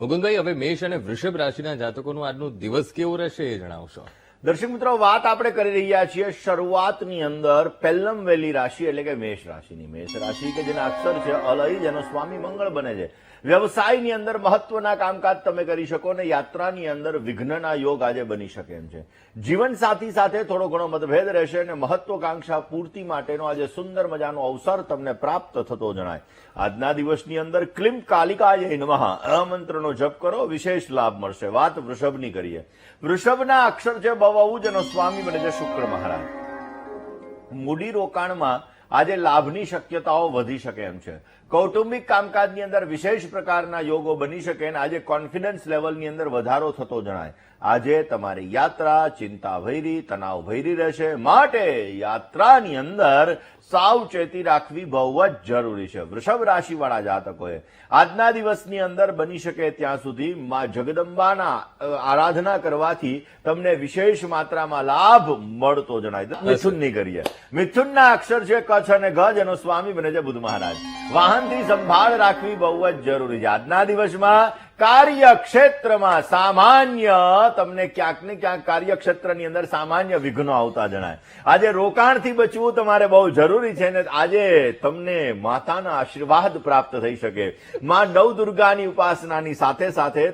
મુકુંદભાઈ, હવે મેષ અને વૃષભ રાશિના જાતકોનું આજનો દિવસ કેવો રહેશે એ જણાવશો. દર્શક મિત્રો, વાત આપણે કરી રહ્યા છીએ શરૂઆતની અંદર પહેલમ વહેલી રાશિ એટલે કે મેષ રાશિની. મેષ રાશિ કે જેના અક્ષર છે અલય, જેનો સ્વામી મંગળ બને છે. વ્યવસાયની અંદર મહત્વના કામકાજ તમે કરી શકો ને યાત્રાની અંદર વિઘ્નના યોગ આજે બની શકે એમ છે. જીવનસાથી સાથે થોડો ઘણો મતભેદ રહેશે અને મહત્વકાંક્ષા પૂર્તિ માટેનો આજે સુંદર મજાનો અવસર તમને પ્રાપ્ત થતો જણાય. આજના દિવસની અંદર ક્લીમ કાલિકાય નમઃ આ મંત્રનો જપ કરો, વિશેષ લાભ મળશે. વાત વૃષભની કરીએ. વૃષભના અક્ષર છે બવાઉ, જેનો સ્વામી બને છે શુક્ર મહારાજ. મૂડી રોકાણમાં આજે લાભની શક્યતાઓ વધી શકે એમ છે. કૌટુંબિક કામકાજની અંદર વિશેષ પ્રકારના યોગો બની શકે અને આજે કોન્ફિડન્સ લેવલની અંદર વધારો થતો જણાય. આજે તમારી યાત્રા ચિંતાભરી, તણાવભરી રહેશે, માટે યાત્રાની અંદર સાવચેતી રાખવી બહુ જ જરૂરી છે. વૃષભ રાશિવાળા જાતકોએ આજના દિવસની અંદર બની શકે ત્યાં સુધી માં જગદંબાના આરાધના કરવાથી તમને વિશેષ માત્રામાં લાભ મળતો જણાય. મિથુનની કરીએ. મિથુનના અક્ષર છે કચ્છ અને ગજ, એનો સ્વામી બને છે બુધ મહારાજ. વાહનથી સંભાળ રાખવી બહુ જ જરૂરી છે. આજના દિવસમાં કાર્યક્ષેત્રમાં સામાન્ય તમને ક્યાંક ને ક્યાંક કાર્યક્ષેત્રની અંદર સામાન્ય વિઘ્નો આવતા જણાય. આજે રોકાણથી બચવું તમારે બહુ જરૂરી છે ને આજે તમને માતાના આશીર્વાદ પ્રાપ્ત થઈ શકે. માં નવદુર્ગાની ઉપાસનાની સાથે સાથે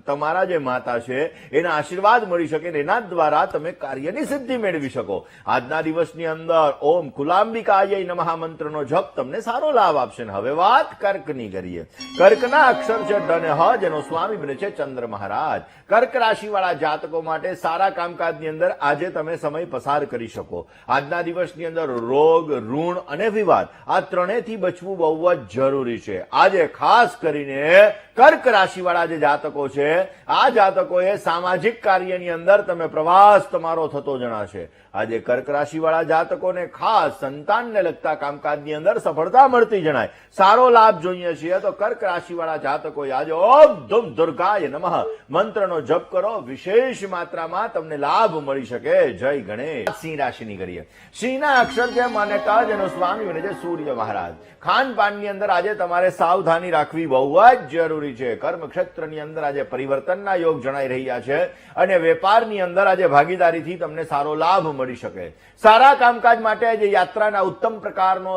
તમારા જે માતા છે એના આશીર્વાદ મળી શકે ને એના દ્વારા તમે કાર્યની સિદ્ધિ મેળવી શકો. આજના દિવસની અંદર ઓમ કુલાંબિકાય નમઃ મંત્રનો જપ તમને સારો લાભ આપશે. હવે વાત કર્કની કરીએ. કર્કના અક્ષર છે ડન, જેનો સ્વામી બને છે ચંદ્ર મહારાજ. કર્ક રાશિવાળા જાતકો માટે સારા કામકાજની અંદર આજે તમે સમય પસાર કરી શકો. આજના દિવસની અંદર રોગ, ઋણ અને વિવાદ આ ત્રણેયથી બચવું બહુ જ જરૂરી છે. આજે ખાસ કરીને કર્ક રાશિવાળા જે જાતકો છે આ જાતકોએ સામાજિક કાર્યની અંદર તમે પ્રવાસ તમારો થતો જણાશે. આજે કર્ક રાશિવાળા જાતકોને ખાસ સંતાનને લગતા કામકાજની અંદર સફળતા મળતી જણાય. સારો લાભ જોઈએ છીએ તો કર્ક રાશિવાળા જાતકોએ આજે ઓમ ધુમ દુર્ગાય નમઃ મંત્રનો જપ કરો, વિશેષ માત્રામાં તમને લાભ મળી શકે. જય ગણેશ. સિંહ રાશિની કરીએ. સિંહના અક્ષર છે માન્યતા, જેનો સ્વામી બને છે સૂર્ય મહારાજ. ખાનપાનની અંદર આજે તમારે સાવધાની રાખવી બહુ જ જરૂરી છે. કર્મક્ષેત્રની અંદર આજે પરિવર્તનના યોગ જણાઈ રહ્યા છે અને વેપારની અંદર આજે ભાગીદારીથી તમને સારો લાભ મળી શકે. સારા કામકાજ માટે આજે યાત્રાના ઉત્તમ પ્રકારનો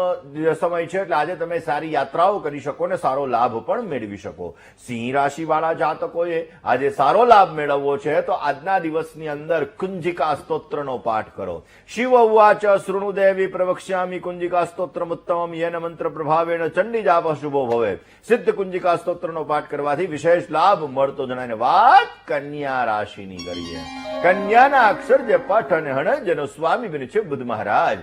સમય છે એટલે આજે તમે સારી યાત્રાઓ કરી શકો ને સારો લાભ પણ મેળવી શકો. સિંહ રાશિવાળા જાતકોએ આજે સારો લાભ મેળવવો છે તો આજના દિવસની અંદર કુંજિકા સ્તોત્રનો પાઠ કરો. શિવ ઉવાચ શૃણુ દેવી પ્રવક્ષ્યામિ કુંજિકા સ્તોત્રમ ઉત્તમમ યેન મંત્ર પ્રભાવેણ ચંડી જાપ શુભો ભવે. સિદ્ધ કુંજિકા સ્તોત્રનો પાઠ કરવાથી વિશેષ લાભ મળતો જણાય. વાત કન્યા રાશિની કરીએ. કન્યાના અક્ષર જે પઠ અને હણ, જેનો સ્વામી બને છે બુધ મહારાજ.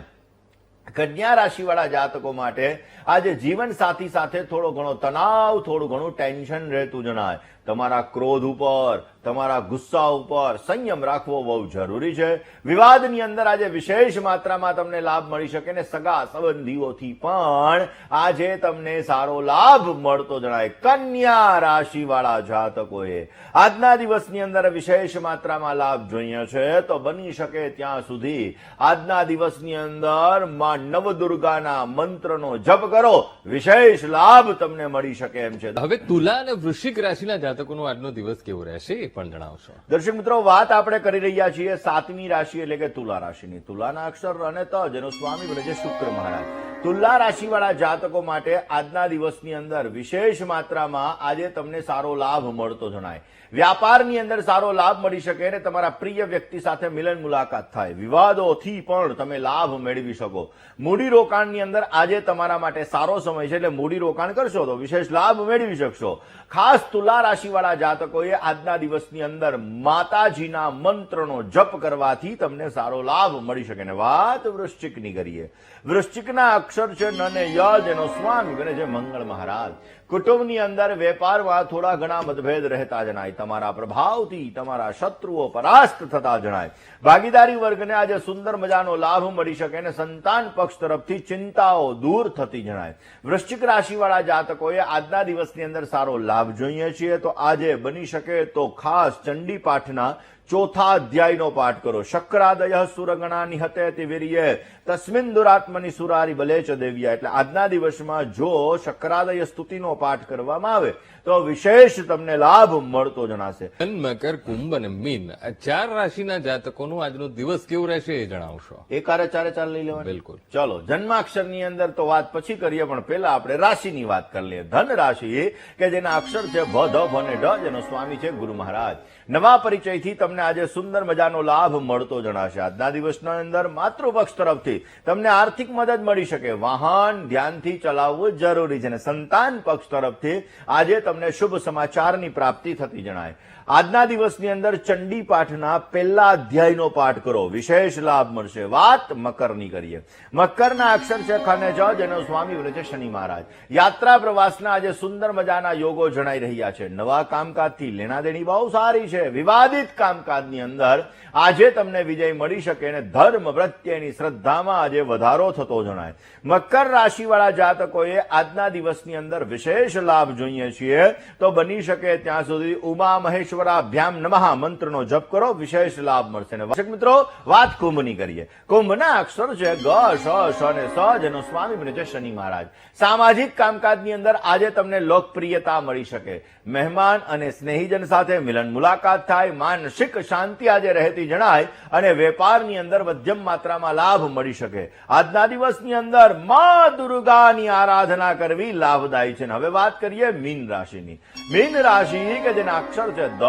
કન્યા રાશિવાળા જાતકો માટે આજે જીવન સાથી સાથે થોડો ઘણો તણાવ, થોડું ઘણું ટેન્શન રહેતું જણાય. તમારા ક્રોધ ઉપર, તમારા ગુસ્સા ઉપર સંયમ રાખવો બહુ જરૂરી છે. વિવાદની અંદર આજે વિશેષ માત્રામાં તમને લાભ મળી શકે ને સગા સંબંધીઓથી પણ આજે તમને સારો લાભ મળતો જણાય. કન્યા રાશિવાળા જાતકોએ આજના દિવસની અંદર વિશેષ માત્રામાં લાભ જોઈએ છે તો બની શકે ત્યાં સુધી આજના દિવસની અંદર માં નવદુર્ગાના મંત્રનો જપ કરો, વિશેષ લાભ તમને મળી શકે એમ છે. હવે તુલા અને વૃશ્ચિક રાશિના જાતકોનો આજનો દિવસ કેવો રહેશે એ પણ જણાવશો. દર્શક મિત્રો, વાત આપણે કરી રહ્યા છીએ સાતમી રાશિ એટલે કે તુલા રાશિની. તુલાના અક્ષર અને ત, જેનો સ્વામી બને છે શુક્ર મહારાજ. તુલા રાશિવાળા જાતકો માટે આજના દિવસની અંદર વિશેષ માત્રામાં આજે તમને સારો લાભ મળતો જણાય. વ્યાપારની અંદર સારો લાભ મળી શકે અને તમારા પ્રિય વ્યક્તિ સાથે મિલન મુલાકાત થાય. વિવાદોથી પણ તમે લાભ મેળવી શકો. મૂડી રોકાણની અંદર આજે તમારા માટે સારો સમય છે એટલે મૂડી રોકાણ કરશો તો વિશેષ લાભ મેળવી શકશો. ખાસ તુલા રાશિવાળા જાતકોએ આજના દિવસની અંદર માતાજીના મંત્રનો જપ કરવાથી તમને સારો લાભ મળી શકે. ને વાત વૃશ્ચિકની કરીએ. વૃશ્ચિકના અક્ષર છે ન ને ય, જેનો સ્વામી બને છે મંગળ મહારાજ. કુટુંબની અંદર વેપારમાં થોડા ઘણા મતભેદ રહેતા જણાય. તમારા પ્રભાવથી તમારા શત્રુઓ પરાસ્ત થતા જણાય. ભાગીદારી વર્ગને આજે સુંદર મજાનો લાભ મળી શકે અને સંતાન પક્ષ તરફથી ચિંતાઓ દૂર થતી જણાય. વૃશ્ચિક રાશિવાળા જાતકોએ આજના દિવસની અંદર સારો લાભ જોઈએ છીએ તો આજે બની શકે તો ખાસ ચંડી પાઠના ચોથા અધ્યાયનો પાઠ કરો. શક્રાદય સુરગણા નિહતેતિ વીર્યે તસ્મિન દુરાત્મની સુરારી બલે ચ દેવ્યા. એટલે આજના દિવસમાં જો શક્રાદય સ્તુતિનો પાઠ કરવામાં આવે તો વિશેષ તમને લાભ મળતો જણાશે. ધન, મકર, કુંભ અને મીન આ 4 રાશિના જાતકોનું આજનો દિવસ કેવો રહેશે એ જણાવશો. એકારે ચારે ચાર લઈ લેવાનું. બિલકુલ. ચલો, જન્માક્ષરની અંદર તો વાત પછી કરીએ, પણ પહેલા આપણે રાશિની વાત કરી લઈએ. ધન રાશિ કે જેના અક્ષર છે ભ, ધ, ભ અને ઢ, જેનો સ્વામી છે ગુરુ મહારાજ. નવા પરિચયથી તમને આજે સુંદર મજાનો લાભ મળતો જણાશે. આજના દિવસના અંદર માતૃપક્ષ તરફથી તમને આર્થિક મદદ મળી શકે. વાહન ધ્યાનથી ચલાવવું જરૂરી છે અને સંતાન પક્ષ તરફથી આજે તમને શુભ સમાચારની પ્રાપ્તિ થતી જણાય. આજના દિવસની અંદર ચંડી પાઠના પહેલા અધ્યાયનો પાઠ કરો, વિશેષ લાભ મળશે. વાત મકરની કરીએ. મકરના અક્ષર છે ખ અને જ, જેનો સ્વામી બને છે શનિ મહારાજ. યાત્રા પ્રવાસના આજે સુંદર મજાના યોગો જણાઈ રહ્યા છે. નવા કામકાજથી લેણાદેણી બહુ સારી છે. વિવાદિત કામકાજની અંદર આજે તમને વિજય મળી શકે અને ધર્મ પ્રત્યેની શ્રદ્ધામાં આજે વધારો થતો જણાય. મકર રાશિવાળા જાતકોએ આજના દિવસની અંદર વિશેષ લાભ જોઈએ છીએ તો બની શકે ત્યાં સુધી ઉમા મહેશ્વરાભ્યામ નમઃ મંત્રનો જપ કરો, વિશેષ લાભ મળશે. દર્શક મિત્રો, વાત કુંભની કરીએ. કુંભના અક્ષર છે ગ, શ, શ અને સ, જેનો સ્વામી બને છે શનિ મહારાજ. સામાજિક કામકાજની અંદર આજે તમને લોકપ્રિયતા મળી શકે. મહેમાન અને સ્નેહીજન સાથે મિલન મુલાકાત થાય. માનસિક શાંતિ આજે રહેતી જણાય અને વેપારની અંદર મધ્યમ માત્રામાં લાભ મળી શકે. આજના દિવસની અંદર માં દુર્ગાની આરાધના કરવી લાભદાયી છે. હવે વાત કરીએ મીન રાશિની. મીન રાશિ કે જેના અક્ષર છે દ,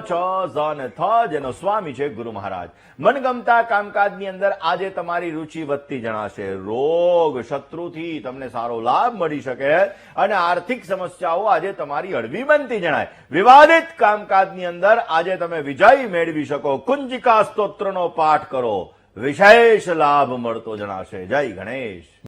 છ, ઝ અને થ, જેનો સ્વામી છે ગુરુ મહારાજ. મનગમતા કામકાજની અંદર આજે તમારી રુચિ વધતી જણાશે. રોગ શત્રુથી તમને સારો લાભ મળી શકે અને આર્થિક સમસ્યાઓ આજે તમારી હળવી બનતી જણાય. વિવાદિત કામકાજની અંદર આજે તમે વિજય મેળવી શકો. કુંજિકા સ્તોત્રનો પાઠ કરો, વિશેષ લાભ મળતો જણાશે. જય ગણેશ.